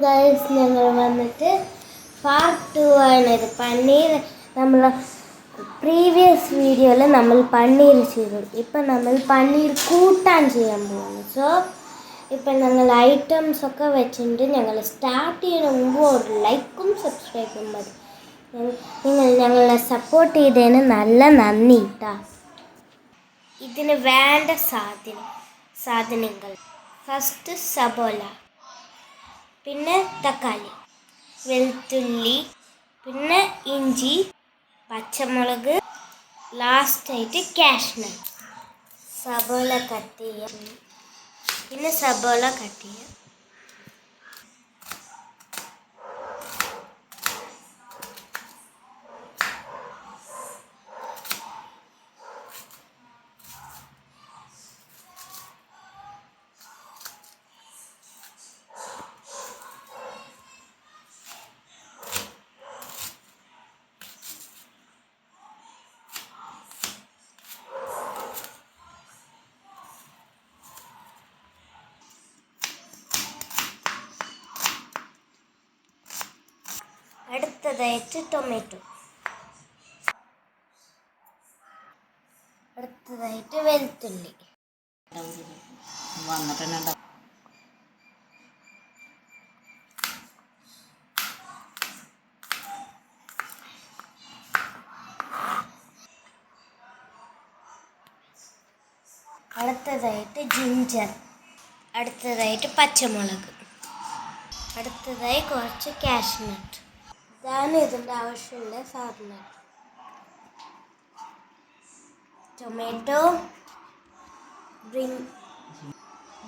Guys, ഞങ്ങൾ വന്നിട്ട് part 2 ആണിത്. പനീർ നമ്മൾ പ്രീവിയസ് വീഡിയോയിൽ നമ്മൾ പനീർ ചെയ്തു. ഇപ്പം നമ്മൾ പനീർ കൂട്ടാൻ ചെയ്യാൻ പോകുന്നു. സോ ഇപ്പം ഞങ്ങൾ ഐറ്റംസ് ഒക്കെ വെച്ചിട്ട് ഞങ്ങൾ സ്റ്റാർട്ട് ചെയ്യുന്ന മുമ്പ് ഒരു ലൈക്കും സബ്സ്ക്രൈബും മതി. നിങ്ങൾ ഞങ്ങളെ സപ്പോർട്ട് ചെയ്തതിന് നല്ല നന്ദി കേട്ടോ. ഇതിന് വേണ്ട സാധനങ്ങൾ ഫസ്റ്റ് സബോല, പിന്നെ തക്കാളി, വെളുത്തുള്ളി, പിന്നെ ഇഞ്ചി, പച്ചമുളക്, ലാസ്റ്റായിട്ട് കാഷ്നട്ട്. സബോല കട്ട് ചെയ്യാം, പിന്നെ സബോല കട്ട് ചെയ്യാം. അടുത്തതായിട്ട് ടൊമാറ്റോ, അടുത്തതായിട്ട് വെളുത്തുള്ളി, അടുത്തതായിട്ട് ജിഞ്ചർ, അടുത്തതായിട്ട് പച്ചമുളക്, അടുത്തതായി കുറച്ച് കാഷ്നട്ട്. ഇതാണ് ഇതിൻ്റെ ആവശ്യമുള്ള സാധനം. ടൊമാറ്റോ,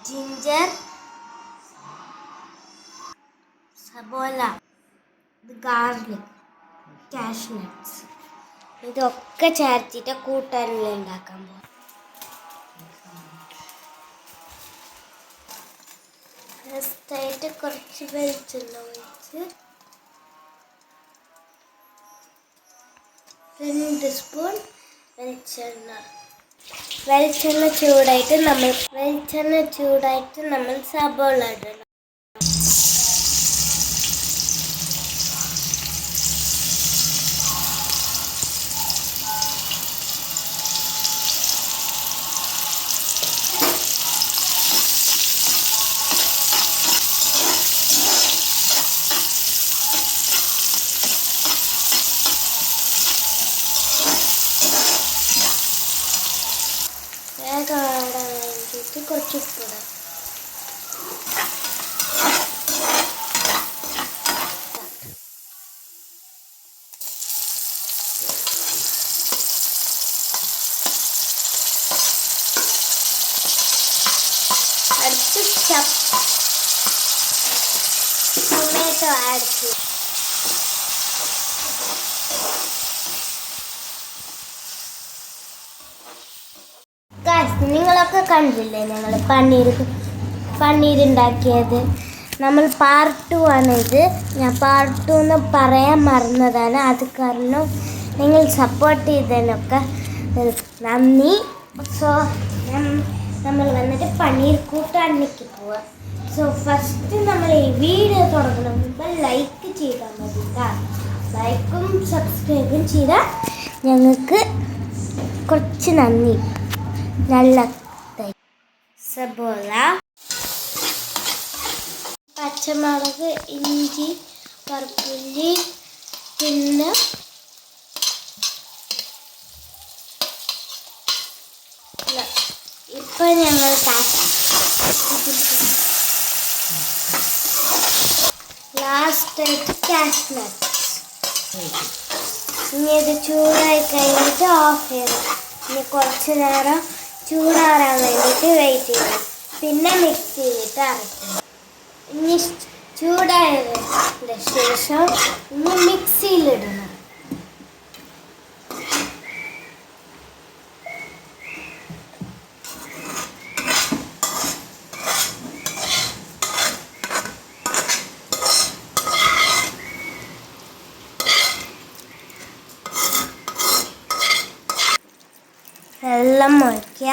ജിഞ്ചർ, സബോല, ഗാർലിക്, കാഷ്നട്ട്സ്. ഇതൊക്കെ ചേർത്തിട്ട് കൂട്ടാനുള്ള ഉണ്ടാക്കാൻ പോകും. ഫസ്റ്റായിട്ട് കുറച്ച് വെളിച്ചെണ്ണ ഒഴിച്ച് 2 സ്പൂൺ വെളിച്ചെണ്ണ ചൂടായിട്ട് നമ്മൾ സബോള ഇടണം. വേഗം വേണ്ടിയിട്ട് കുറച്ച് ഉപ്പിടാം. അടുത്ത് ടൊമാറ്റോ ആഡ് ചെയ്യും. നിങ്ങളൊക്കെ കണ്ടില്ലേ ഞങ്ങൾ പനീർ ഉണ്ടാക്കിയത്. നമ്മൾ പാർട്ട് 2 ആണിത്. ഞാൻ പാർട്ട് 2 എന്ന് പറയാൻ മറന്നതാണ്. അത് കാരണം നിങ്ങൾ സപ്പോർട്ട് ചെയ്തതിനൊക്കെ നന്ദി. സോ നമ്മൾ വന്നിട്ട് പനീർ കൂട്ടാനിലേക്ക് പോവാം. സോ ഫസ്റ്റ് നമ്മൾ ഈ വീഡിയോ തുടങ്ങുന്ന മുമ്പ് ലൈക്ക് ചെയ്താൽ മതി. ലൈക്കും സബ്സ്ക്രൈബും ചെയ്താൽ ഞങ്ങൾക്ക് കുറച്ച് നന്ദി. നല്ല സബോല, പച്ചമുളക്, ഇഞ്ചി, കറുപ്പുള്ളി, പിന്നെ ഇപ്പം ഞങ്ങൾ ലാസ്റ്റായിട്ട് കാഷ്നട്ട്. ഇനി ഇത് ചൂടായി കഴിഞ്ഞിട്ട് ഓഫ് ചെയ്യണം. ഇനി കുറച്ച് നേരം ചൂടാറാൻ വേണ്ടിയിട്ട് വെയിറ്റ് ചെയ്യണം. പിന്നെ മിക്സ് ചെയ്തിട്ട് അരക്കണം. ഇനി ചൂടായതിൻ്റെ ശേഷം ഇനി മിക്സിയിലിടണം. വെള്ളം ഒഴിക്കുക.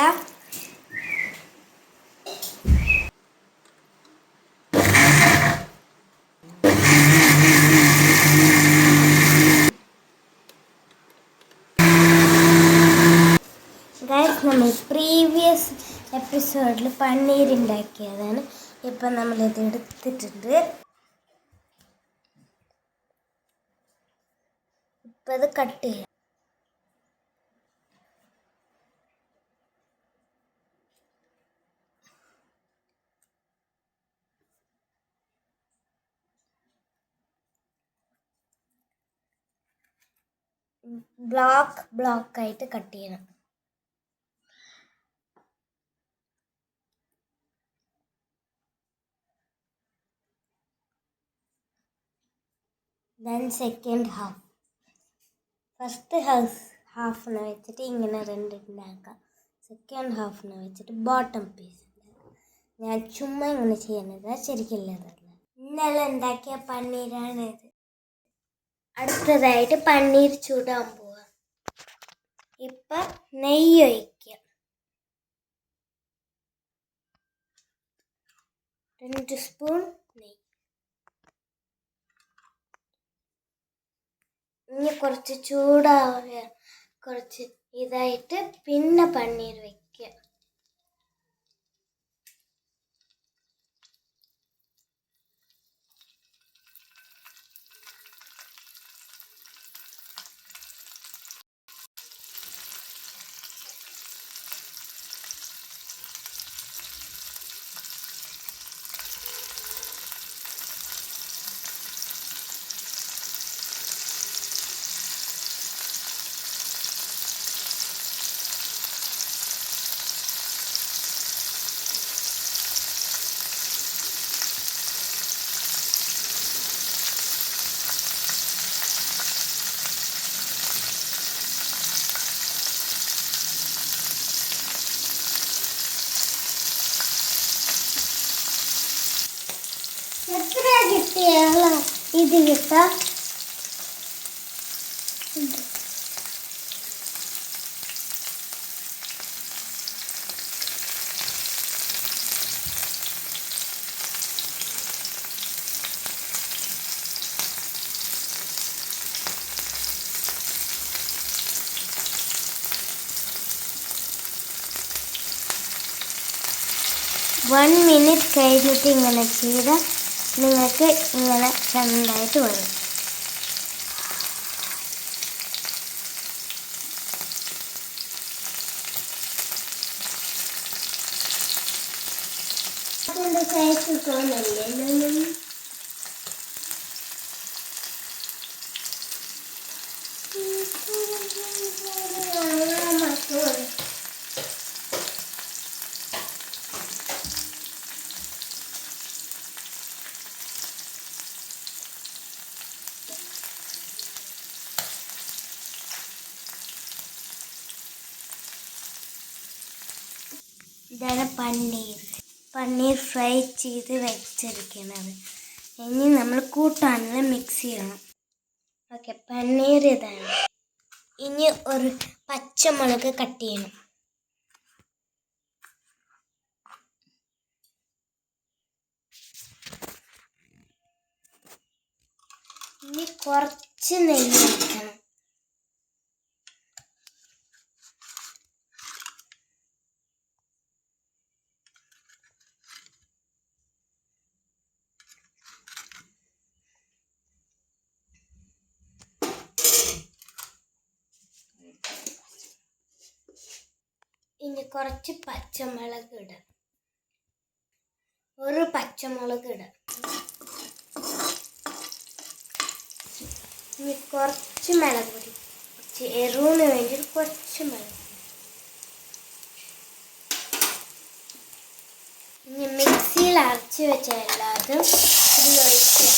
എപ്പിസോഡിൽ പന്നീരുണ്ടാക്കിയതാണ്. ഇപ്പം നമ്മളിത് എടുത്തിട്ടുണ്ട്. ഇപ്പം അത് കട്ട് ചെയ്യാം. ബ്ലോക്ക് ആയിട്ട് കട്ട് ചെയ്യണം. Then second half. ഫസ്റ്റ് ഹാഫിനെ വെച്ചിട്ട് ഇങ്ങനെ രണ്ടുണ്ടാക്കാം. സെക്കൻഡ് ഹാഫിനെ വെച്ചിട്ട് ബോട്ടം പീസ് ഉണ്ടാക്കാം. ഞാൻ ചുമ്മാ ഇങ്ങനെ ചെയ്യുന്നത് ശരിക്കില്ലതല്ല. ഇന്നലെ ഉണ്ടാക്കിയ പന്നീരാണ് ഇത്. അടുത്തതായിട്ട് പന്നീർ ചൂടാൻ പോവാം. ഇപ്പം നെയ്യ് ഒഴിക്കുക. 2 സ്പൂൺ നെയ്യ്. ഇനി കുറച്ച് ചൂടാവുക, കുറച്ച് ഇതായിട്ട് പിന്നെ പന്നീർ വെക്കുക. എത്ര കിട്ടിയാല ഇത് കിട്ടാം? വൺ മിനിറ്റ് കഴിഞ്ഞിട്ട് ഇങ്ങനെ ചെയ്താൽ നിങ്ങൾക്ക് ഇങ്ങനെ രണ്ടായിട്ട് വരും. അതിൻ്റെ സൈസ് തോന്നില്ലേ? ഇതാണ് പന്നീർ ഫ്രൈ ചെയ്ത് വെച്ചിരിക്കുന്നത്. ഇനി നമ്മൾ കൂട്ടാനുള്ള മിക്സ് ചെയ്യണം. ഓക്കെ, പന്നീർ ഇതാണ്. ഇനി ഒരു പച്ചമുളക് കട്ട് ചെയ്യണം. ഇനി കുറച്ച് നെയ്യ് ഒഴിക്കണം. ഇനി കുറച്ച് പച്ചമുളക് ഇടാം. ഒരു പച്ചമുളക് ഇടാം. ഇനി കുറച്ച് മുളക് പൊടി, കുറച്ച് എരിവിന് വേണ്ടി കുറച്ച് മുളക്. ഇനി മിക്സിയിൽ അരച്ച് വെച്ച എല്ലാതും ഇതിൽ ഒഴിക്കുക.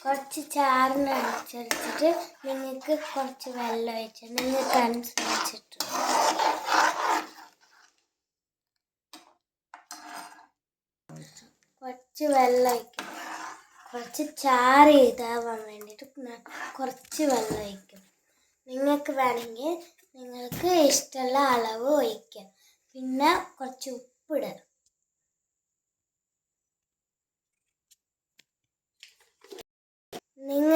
കുറച്ച് ചാറിന് അരച്ചെടുത്തിട്ട് നിങ്ങൾക്ക് കുറച്ച് വെള്ളം ഒഴിച്ച് നിങ്ങൾക്ക് അനുസരിച്ചിട്ട് കുറച്ച് വെള്ളം ഒഴിക്കും. കുറച്ച് ചാറ് ഇതാവാൻ വേണ്ടിയിട്ട് കുറച്ച് വെള്ളം ഒഴിക്കും. നിങ്ങൾക്ക് വേണമെങ്കിൽ നിങ്ങൾക്ക് ഇഷ്ടമുള്ള അളവ് ഒഴിക്കാം. പിന്നെ കുറച്ച് ഉപ്പിടുക.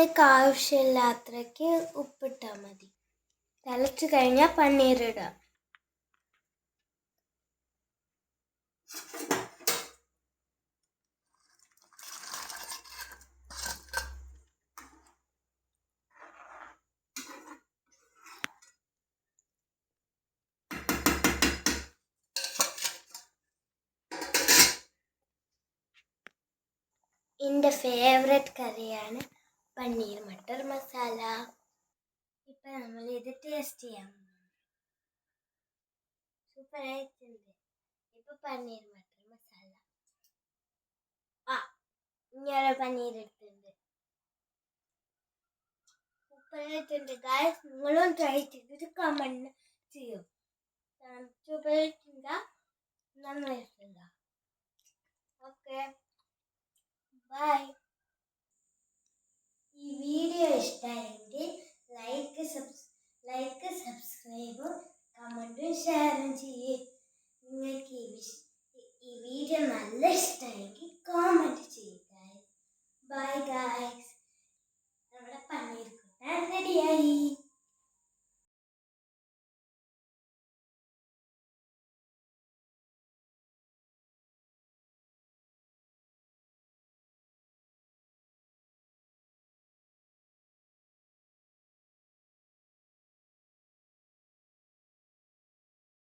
ഇതിലേക്ക് ആവശ്യമില്ലാത്രയ്ക്ക് ഉപ്പിട്ടാൽ മതി. തിളച്ച് കഴിഞ്ഞാൽ പനീർ ഇടാം. എൻ്റെ ഫേവറേറ്റ് കറിയാണ് പനീർ മട്ടർ മസാല. ഇപ്പം നമ്മൾ ഇത് ടേസ്റ്റ് ചെയ്യാം. സൂപ്പറായിട്ടുണ്ട്. ഇപ്പം പനീർ മട്ടർ മസാല. ഇങ്ങനെ പനീർ എടുത്തിട്ടുണ്ട്. സൂപ്പറായിട്ടുണ്ട് ഗായ്സ്. നിങ്ങളും ട്രൈ ചെയ്തിട്ട് കമന്റ് ചെയ്യും. സൂപ്പറായിട്ടുണ്ടോ നന്നായിട്ടുണ്ടോ? Okay, bye. ഈ വീഡിയോ ഇഷ്ടമായെങ്കിൽ ലൈക്ക് സബ്സ്ക്രൈബും കമൻറ്റും ഷെയറും ചെയ്യേ. നിങ്ങൾക്ക് ഈ വീഡിയോ നല്ല ഇഷ്ടമായെങ്കിൽ